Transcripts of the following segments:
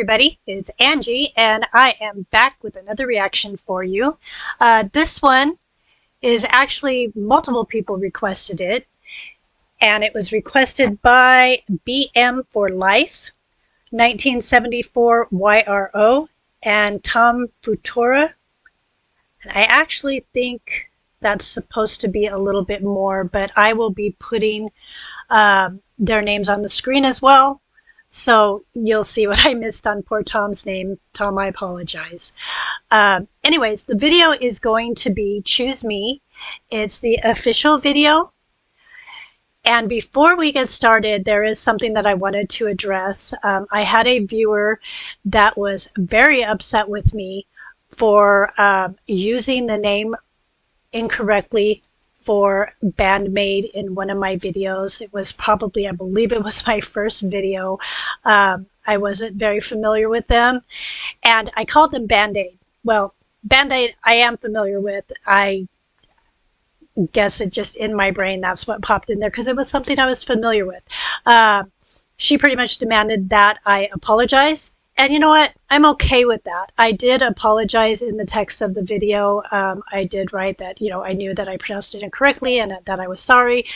everybody, it's Angie, and I am back with another reaction for you. This one is actually multiple people requested it, and it was requested by BM for Life, 1974 YRO, and Tom Futura. And I actually think that's supposed to be a little bit more, but I will be putting their names on the screen as well. So you'll see what I missed on poor Tom's name. Tom, I apologize. Anyways, the video is going to be Choose Me. It's the official video. And before we get started, there is something that I wanted to address. I had a viewer that was very upset with me for using the name incorrectly for Band-Maid in one of my videos. It was probably, I believe it was my first video. I wasn't very familiar with them, and I called them Band-Aid. Well, Band-Aid I am familiar with. I guess it just in my brain, that's what popped in there because it was something I was familiar with. She pretty much demanded that I apologize. And you know what? I'm okay with that. I did apologize in the text of the video. I did write that, I knew that I pronounced it incorrectly and that I was sorry.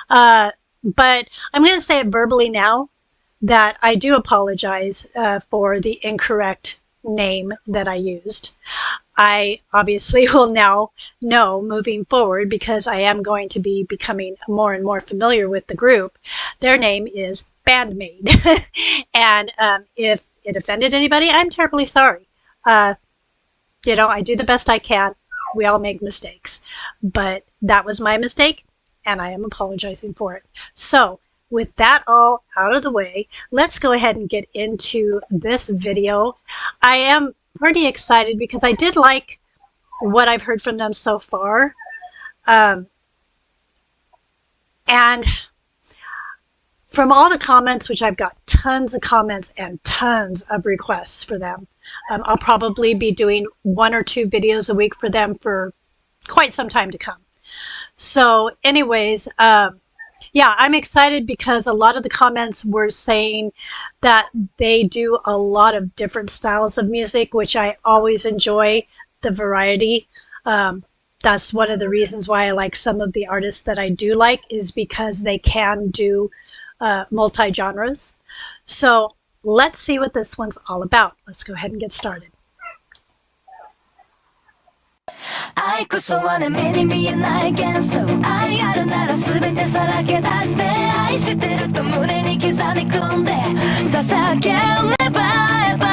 But I'm going to say it verbally now that I do apologize for the incorrect name that I used. I obviously will now know moving forward, because I am going to be becoming more and more familiar with the group. Their name is Band-Maid. And if it offended anybody, I'm terribly sorry. I do the best I can. We all make mistakes. But that was my mistake, and I am apologizing for it. So, with that all out of the way, let's go ahead and get into this video. I am pretty excited because I did like what I've heard from them so far. And from all the comments, which I've got tons of comments and tons of requests for them, I'll probably be doing 1 or 2 videos a week for them for quite some time to come. So anyways, yeah, I'm excited because a lot of the comments were saying that they do a lot of different styles of music, which I always enjoy, the variety. That's one of the reasons why I like some of the artists that I do like, is because they can do multi-genres. So let's see what this one's all about. Let's go ahead and get started. 愛こそはね、目に見えない幻想。愛あるなら全てさらけ出して、愛してると胸に刻み込んで捧げるねばえば。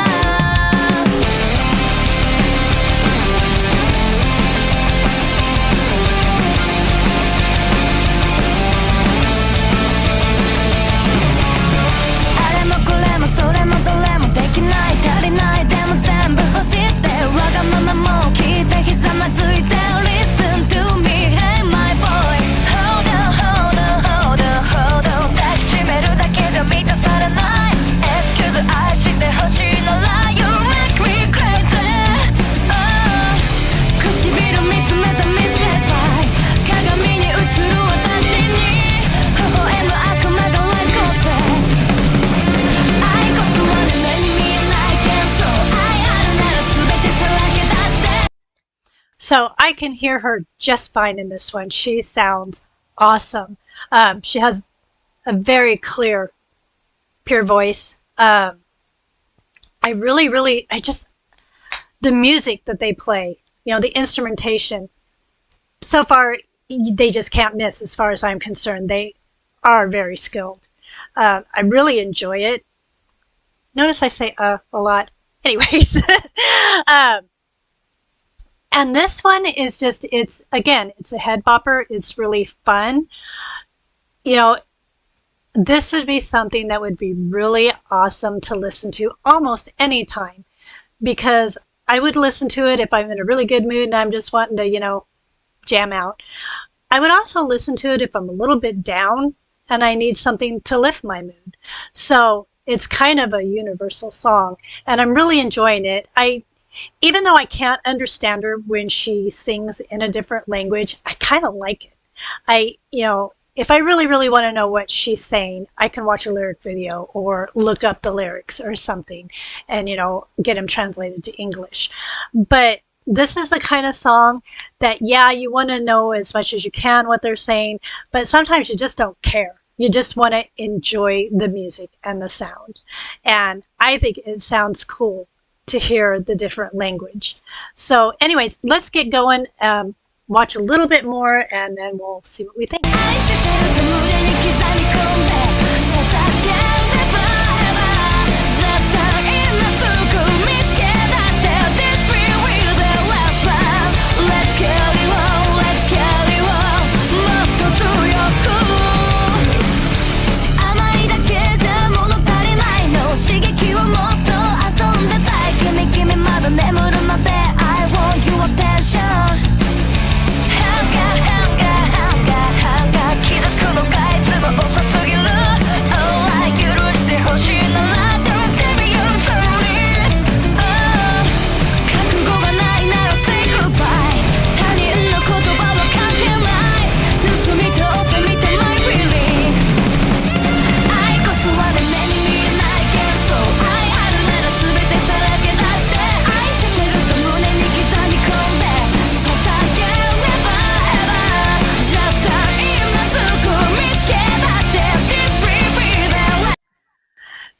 あれもこれもそれもどれもできない足りないでも全部欲しいってわがままも聞いてひざまずいて Listen to me, hey my boy Hold on, hold on, hold on, hold on 抱きしめるだけじゃ満たされない Excuse 愛してほしいなら You make me crazy、唇見つめて見せたい鏡に映る私に微笑む悪魔が Let's go say愛こそはね目に見えない幻想愛あるなら全てさらけ出して So I can hear her just fine in this one. She sounds awesome. She has a very clear, pure voice. I just, the music that they play, the instrumentation, so far, they just can't miss as far as I'm concerned. They are very skilled. I really enjoy it. Notice I say a lot. Anyways. And this one is just, it's a head bopper. It's really fun. This would be something that would be really awesome to listen to almost any time, because I would listen to it if I'm in a really good mood and I'm just wanting to, jam out. I would also listen to it if I'm a little bit down and I need something to lift my mood. So it's kind of a universal song, and I'm really enjoying it. Even though I can't understand her when she sings in a different language, I kind of like it. if I really, really want to know what she's saying, I can watch a lyric video or look up the lyrics or something and, get them translated to English. But this is the kind of song that, yeah, you want to know as much as you can what they're saying, but sometimes you just don't care. You just want to enjoy the music and the sound. And I think it sounds cool to hear the different language. So anyways, let's get going. Watch a little bit more and then we'll see what we think.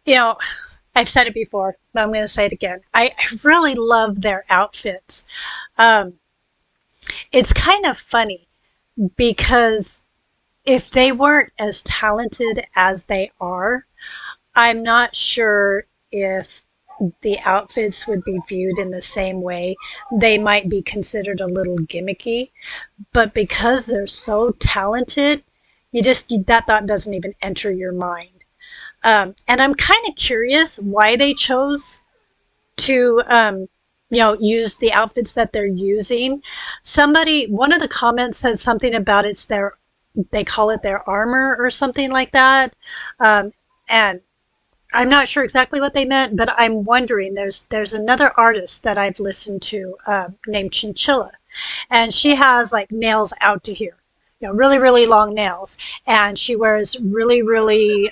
You know, I've said it before, but I'm going to say it again. I really love their outfits. It's kind of funny because if they weren't as talented as they are, I'm not sure if the outfits would be viewed in the same way. They might be considered a little gimmicky, but because they're so talented, that thought doesn't even enter your mind. And I'm kind of curious why they chose to, use the outfits that they're using. One of the comments said something about they call it their armor or something like that. And I'm not sure exactly what they meant, but I'm wondering, there's another artist that I've listened to, named Chinchilla, and she has like nails out to here. Really, really long nails. And she wears really, really,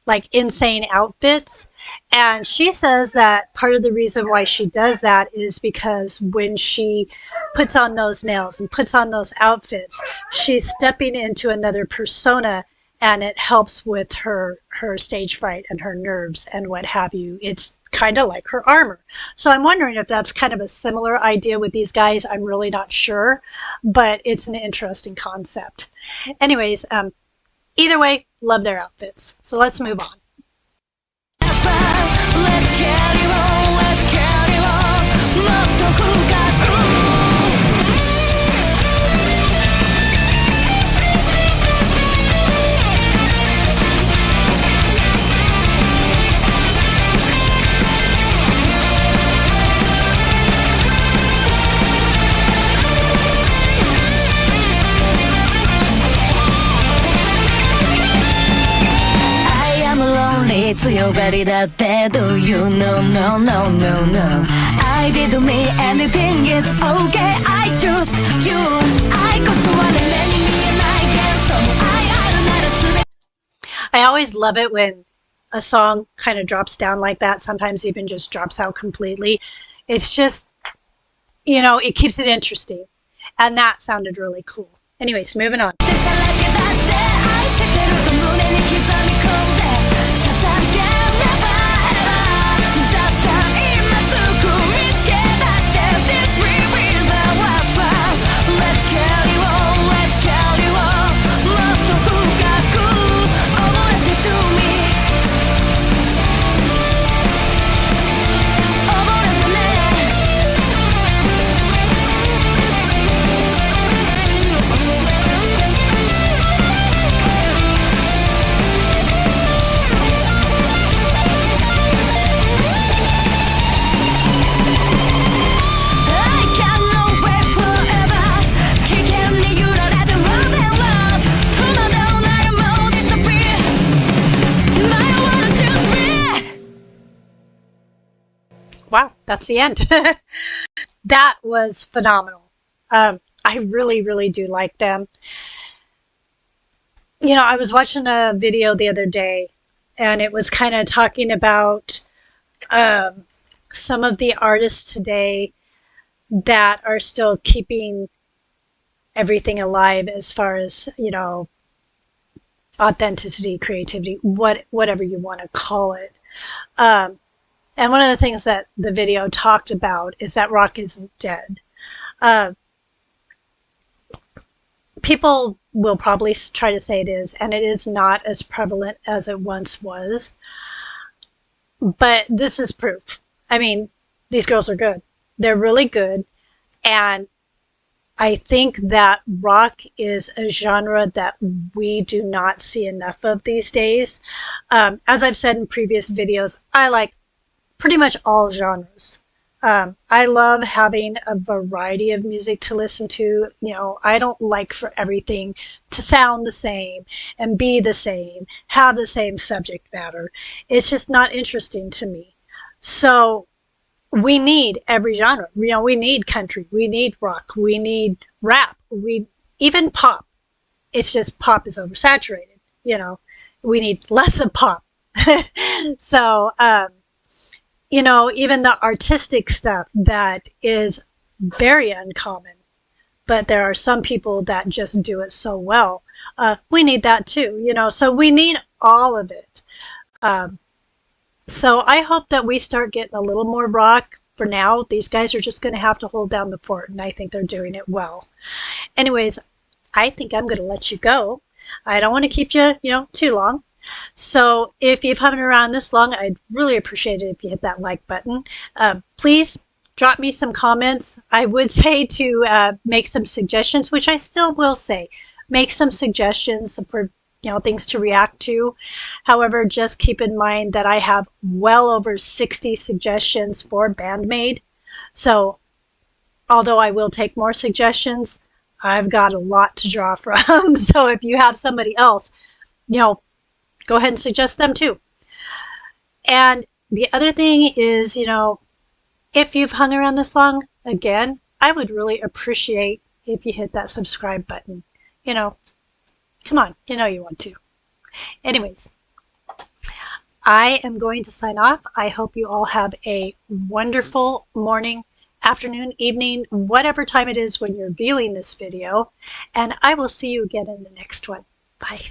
like insane outfits. And she says that part of the reason why she does that is because when she puts on those nails and puts on those outfits, she's stepping into another persona, and it helps with her stage fright and her nerves and what have you. It's kind of like her armor. So I'm wondering if that's kind of a similar idea with these guys. I'm really not sure, but it's an interesting concept. Anyways, either way, love their outfits. So let's move on. lonely 強がりだって Do you know no no no no I did me anything is okay I choose you I こそはね目に見えない幻想愛あるならすべて I always love it when a song kind of drops down like that, sometimes even just drops out completely. It's just, it keeps it interesting. And that sounded really cool. Anyways, moving on. Wow, that's the end. That was phenomenal. I really, really do like them. I was watching a video the other day, and it was kind of talking about um, some of the artists today that are still keeping everything alive as far as, authenticity, creativity, whatever you want to call it. Um, and one of the things that the video talked about is that rock isn't dead. Uh, People will probably try to say it is, and it is not as prevalent as it once was. But this is proof. I mean, these girls are good. They're really good. And I think that rock is a genre that we do not see enough of these days. As I've said in previous videos, I like pretty much all genres. I love having a variety of music to listen to. I don't like for everything to sound the same and be the same, have the same subject matter. It's just not interesting to me. So we need every genre. We need country, we need rock, we need rap, we even pop. It's just pop is oversaturated. We need less of pop. So, even the artistic stuff that is very uncommon, but there are some people that just do it so well. We need that too, so we need all of it. Um, so I hope that we start getting a little more rock. For now, these guys are just going to have to hold down the fort, and I think they're doing it well. Anyways, I think I'm going to let you go. I don't want to keep you, too long. So if you've hung around this long, I'd really appreciate it if you hit that like button. Please drop me some comments. I would say to make some suggestions, which I still will say. Make some suggestions for things to react to. However, just keep in mind that I have well over 60 suggestions for Band-Maid. So although I will take more suggestions, I've got a lot to draw from. So if you have somebody else, go ahead and suggest them too. And the other thing is, if you've hung around this long, again, I would really appreciate if you hit that subscribe button. Come on, you want to. Anyways, I am going to sign off. I hope you all have a wonderful morning, afternoon, evening, whatever time it is when you're viewing this video. And I will see you again in the next one. Bye.